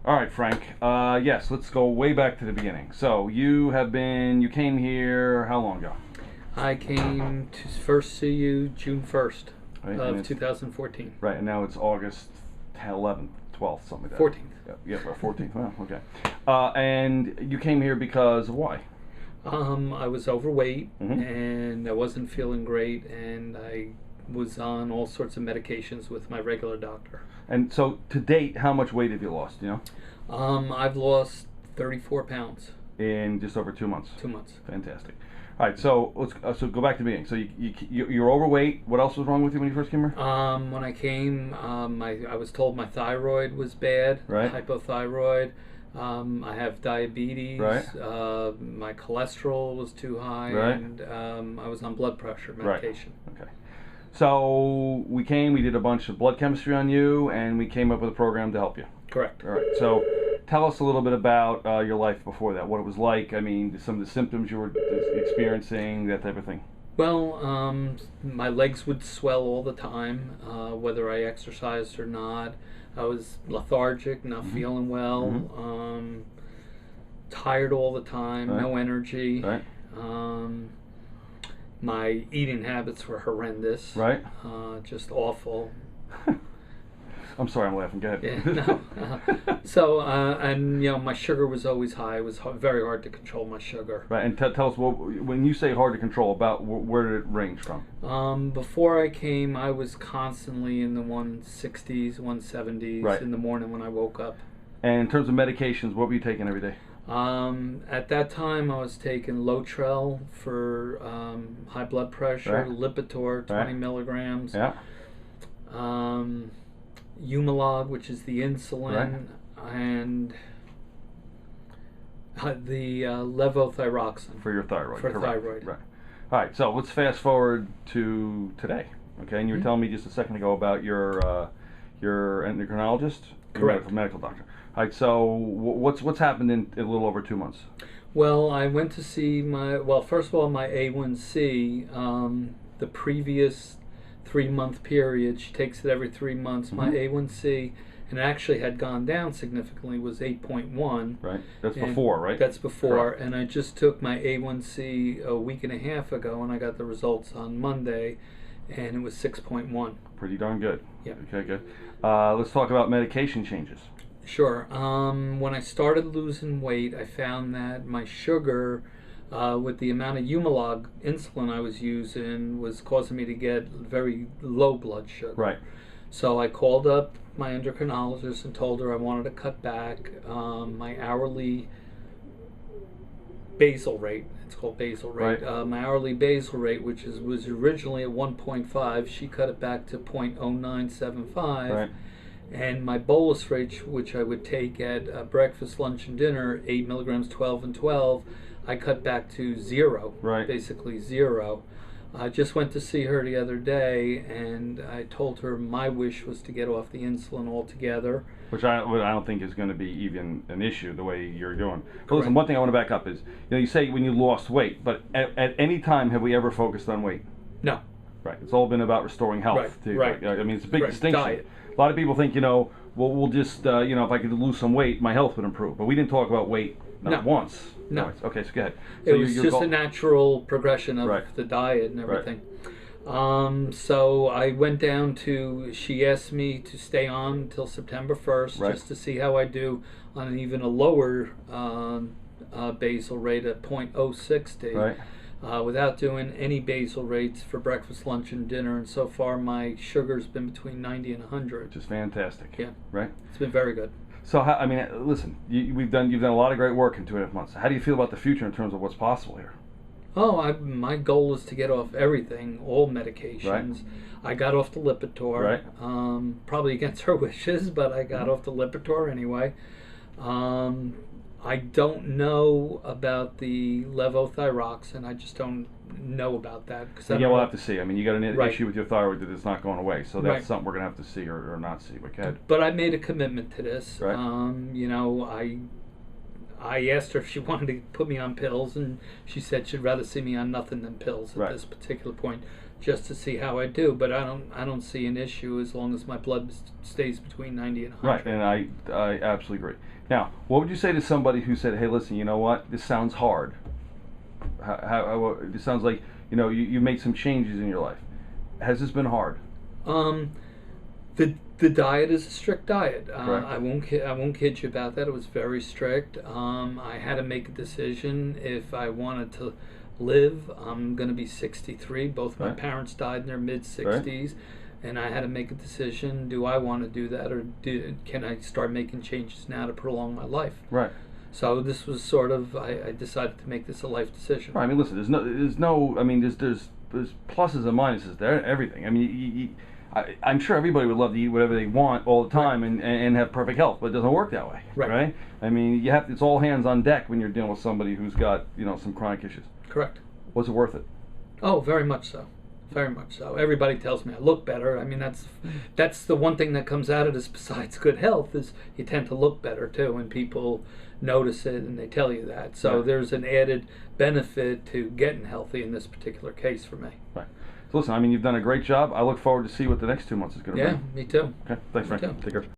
All right, Frank. Yes, let's go way back to the beginning. So you came here how long ago? I came to first see you June 1st Right, of 2014. Right, and now it's August 11th, 12th, something like that. 14th. Yeah, 14th. Well, okay. And you came here because of why? I was overweight Mhm. and I wasn't feeling great, and I was on all sorts of medications with my regular doctor. And so to date, how much weight have you lost? You know, I've lost 34 pounds. in just over 2 months. 2 months. Fantastic. All right, so let's go back to the beginning. So you're overweight. What else was wrong with you when you first came here? When I came, I was told my thyroid was bad, Right. hypothyroid. I have diabetes. Right. My cholesterol was too high, Right. and I was on blood pressure medication. Right. Okay. So we did a bunch of blood chemistry on you, and we came up with a program to help you. Correct. All right. So tell us a little bit about your life before that. What it was like. I mean, some of the symptoms you were experiencing, that type of thing. Well, my legs would swell all the time, whether I exercised or not. I was lethargic, not feeling well, tired all the time, Right. no energy. Right. My eating habits were horrendous. Right. Just awful. I'm sorry, I'm laughing. Go ahead. Yeah, no. So, and my sugar was always high. It was very hard to control my sugar. Right. And tell us, when you say hard to control, about where did it range from? Before I came, I was constantly in the 160s, 170s Right. in the morning when I woke up. And in terms of medications, what were you taking every day? At that time, I was taking Lotrel for high blood pressure, Right. Lipitor, 20 milligrams. Yeah. Humalog, which is the insulin, and the levothyroxine. For your thyroid. For correct. thyroid. Right. All right. So let's fast forward to today. Okay. And you were telling me just a second ago about your endocrinologist, Correct. medical doctor. All right. So what's happened in a little over 2 months? Well, I went to see first of all, my A1C, the previous 3-month period, she takes it every 3 months. My A1C, and it actually had gone down significantly, was 8.1. Right. That's before, right? That's before. Correct. And I just took my A1C a week and a half ago, and I got the results on Monday, and it was 6.1. Pretty darn good. Yeah. Okay, good. Let's talk about medication changes. Sure. When I started losing weight, I found that my sugar, with the amount of Humalog insulin I was using, was causing me to get very low blood sugar. Right. So I called up my endocrinologist and told her I wanted to cut back my hourly basal rate. It's called basal rate. Right. My hourly basal rate, which was originally at 1.5, she cut it back to 0.0975. Right. And my bolus rate, which I would take at breakfast, lunch, and dinner, 8 milligrams, 12 and 12, I cut back to 0. Right. Basically 0. I just went to see her the other day, and I told her my wish was to get off the insulin altogether. Which I don't think is going to be even an issue the way you're doing. But listen, Correct. one thing I want to back up is, you say when you lost weight, but at any time have we ever focused on weight? No. Right. It's all been about restoring health. Right, too. right. I mean, it's a big Right, distinction. diet. A lot of people think, well, we'll just, if I could lose some weight, my health would improve. But we didn't talk about weight No. once. No. Right. Okay, so go ahead. It So was your just goal- a natural progression of Right. the diet and everything. So I went down she asked me to stay on until September 1st, Right. just to see how I do on an even a lower basal rate at 0.060. Right. Without doing any basal rates for breakfast, lunch, and dinner. And so far, my sugar's been between 90 and 100. Which is fantastic. Yeah. Right. It's been very good. So listen, you've done a lot of great work in 2.5 months. How do you feel about the future in terms of what's possible here? Oh, my goal is to get off everything, all medications. Right. I got off the Lipitor. Right. Probably against her wishes, but I got off the Lipitor anyway. I don't know about the levothyroxine. I just don't know about that. Yeah, we'll have to see. I mean, you got an Right. issue with your thyroid that is not going away, so that's Right. something we're going to have to see or not see. But go ahead. But I made a commitment to this. Right. I asked her if she wanted to put me on pills, and she said she'd rather see me on nothing than pills at Right. this particular point. just to see how I do. But I don't see an issue as long as my blood stays between 90 and 100. Right, and I absolutely agree. Now, what would you say to somebody who said, "Hey, listen, you know what? This sounds hard. This sounds like you made some changes in your life. Has this been hard?" The diet is a strict diet. Correct. I won't kid you about that. It was very strict. I had to make a decision if I wanted to live. I'm going to be 63. Both my Right. parents died in their mid 60s, and I had to make a decision: do I want to do that, or can I start making changes now to prolong my life? Right. So this was sort of I decided to make this a life decision. Right. I mean, listen. There's no. I mean, there's pluses and minuses there. Everything. I mean, I'm sure everybody would love to eat whatever they want all the time and have perfect health, but it doesn't work that way. Right. I mean, it's all hands on deck when you're dealing with somebody who's got some chronic issues. Correct. Was it worth it? Oh, very much so. Very much so. Everybody tells me I look better. I mean, that's the one thing that comes out of this besides good health is you tend to look better too, and people notice it and they tell you that. So Right. there's an added benefit to getting healthy in this particular case for me. Right. So listen, I mean, you've done a great job. I look forward to see what the next 2 months is going to Yeah, bring. me too. Okay. Thanks, Me Frank. too. Take care.